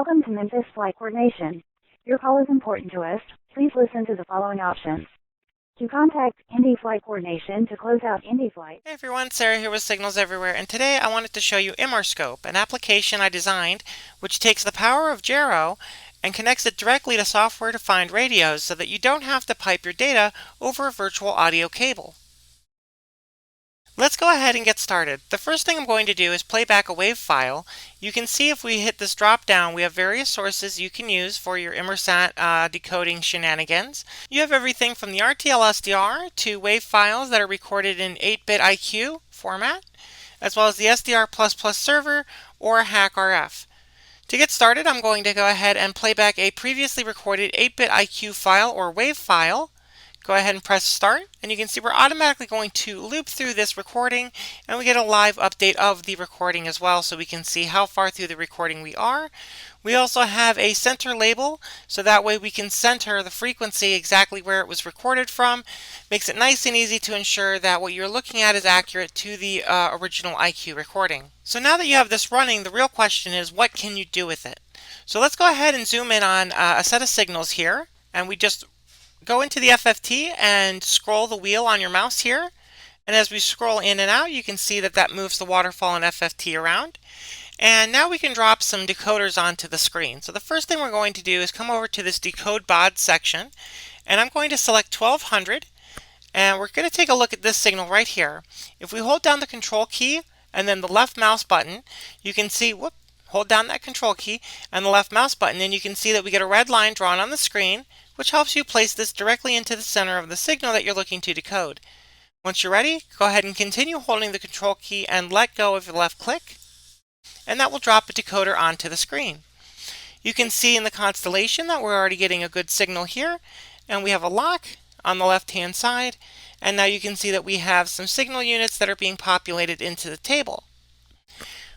Welcome to Memphis Flight Coordination. Your call is important to us. Please listen to the following options. To contact Indy Flight Coordination to close out Indy Flight. Hey everyone, Sarah here with Signals Everywhere, and today I wanted to show you Emarcope, an application I designed which takes the power of gyro and connects it directly to software-defined radios so that you don't have to pipe your data over a virtual audio cable. Let's go ahead and get started. The first thing I'm going to do is play back a WAV file. You can see if we hit this drop down, we have various sources you can use for your Inmarsat decoding shenanigans. You have everything from the RTL SDR to WAV files that are recorded in 8-bit IQ format, as well as the SDR++ server or hack RF. To get started, I'm going to go ahead and play back a previously recorded 8-bit IQ file or WAV file. Go ahead and press start, and you can see we're automatically going to loop through this recording, and we get a live update of the recording as well, so we can see how far through the recording we are. We also have a center label, so that way we can center the frequency exactly where it was recorded from. Makes it nice and easy to ensure that what you're looking at is accurate to the original IQ recording. So now that you have this running, the real question is, what can you do with it? So let's go ahead and zoom in on a set of signals here, and we just go into the FFT and scroll the wheel on your mouse here. And as we scroll in and out, you can see that that moves the waterfall and FFT around. And now we can drop some decoders onto the screen. So the first thing we're going to do is come over to this decode baud section. And I'm going to select 1200. And we're going to take a look at this signal right here. If we hold down the control key and then the left mouse button, you can see, hold down that control key and the left mouse button, and you can see that we get a red line drawn on the screen, which helps you place this directly into the center of the signal that you're looking to decode. Once you're ready, go ahead and continue holding the control key and let go of your left click, and that will drop a decoder onto the screen. You can see in the constellation that we're already getting a good signal here, and we have a lock on the left hand side, and now you can see that we have some signal units that are being populated into the table.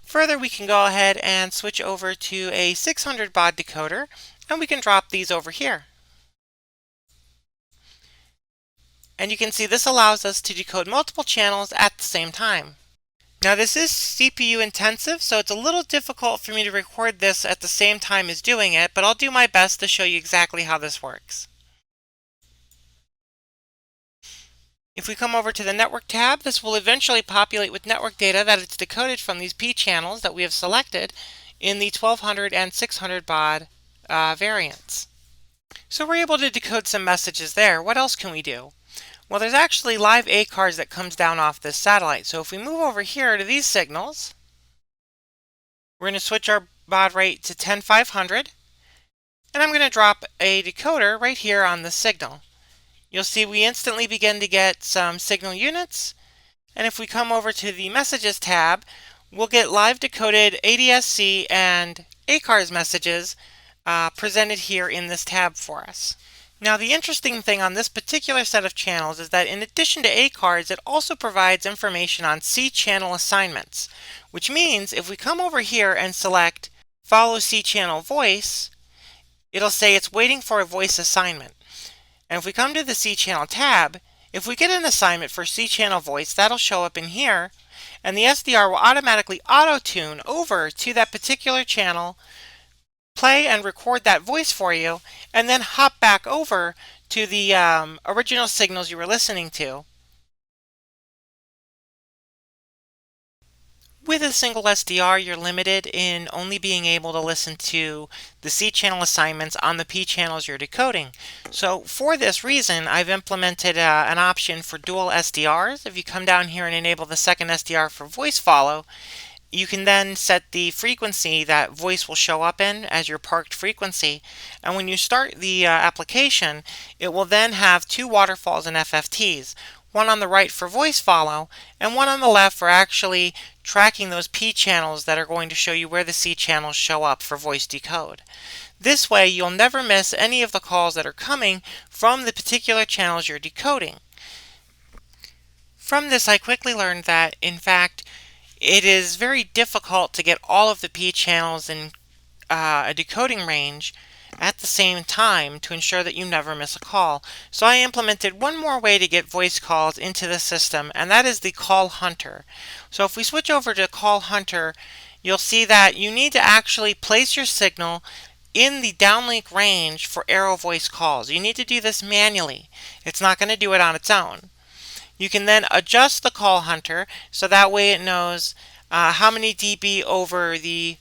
Further, we can go ahead and switch over to a 600 baud decoder, and we can drop these over here. And you can see this allows us to decode multiple channels at the same time. Now this is CPU intensive, so it's a little difficult for me to record this at the same time as doing it, but I'll do my best to show you exactly how this works. If we come over to the network tab, this will eventually populate with network data that it's decoded from these P channels that we have selected in the 1200 and 600 baud variants. So we're able to decode some messages there. What else can we do? Well, there's actually live ACARS that comes down off this satellite. So if we move over here to these signals, we're going to switch our baud rate to 10500, and I'm going to drop a decoder right here on this signal. You'll see we instantly begin to get some signal units, and if we come over to the Messages tab, we'll get live decoded ADSC and ACARS messages presented here in this tab for us. Now the interesting thing on this particular set of channels is that in addition to ACARS, it also provides information on C channel assignments, which means if we come over here and select Follow C channel Voice, it'll say it's waiting for a voice assignment. And if we come to the C channel tab, if we get an assignment for C channel voice, that'll show up in here, and the SDR will automatically auto-tune over to that particular channel, play and record that voice for you, and then hop back over to the original signals you were listening to. With a single SDR, you're limited in only being able to listen to the C channel assignments on the P channels you're decoding. So for this reason, I've implemented an option for dual SDRs. If you come down here and enable the second SDR for voice follow, you can then set the frequency that voice will show up in as your parked frequency. And when you start the application, it will then have two waterfalls and FFTs. One on the right for voice follow, and one on the left for actually tracking those P channels that are going to show you where the C channels show up for voice decode. This way, you'll never miss any of the calls that are coming from the particular channels you're decoding. From this, I quickly learned that, in fact, it is very difficult to get all of the P channels in a decoding range at the same time to ensure that you never miss a call. So I implemented one more way to get voice calls into the system, and that is the call hunter. So if we switch over to call hunter you'll see that you need to actually place your signal in the downlink range for arrow voice calls. You need to do this manually. It's not going to do it on its own. You can then adjust the call hunter so that way it knows how many dB over the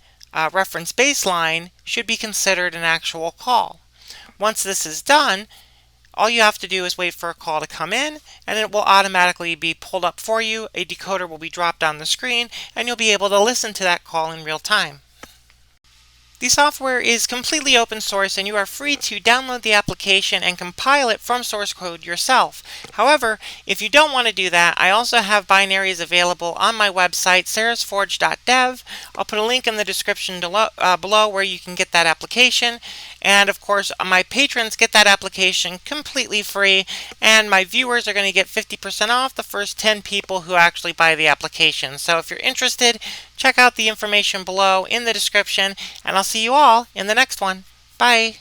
reference baseline should be considered an actual call. Once this is done, all you have to do is wait for a call to come in, and it will automatically be pulled up for you. A decoder will be dropped on the screen, and you'll be able to listen to that call in real time. The software is completely open source, and you are free to download the application and compile it from source code yourself. However, if you don't want to do that, I also have binaries available on my website, sarahsforge.dev. I'll put a link in the description below where you can get that application. And of course, my patrons get that application completely free, and my viewers are going to get 50% off the first 10 people who actually buy the application. So if you're interested, check out the information below in the description, and I'll see you all in the next one. Bye!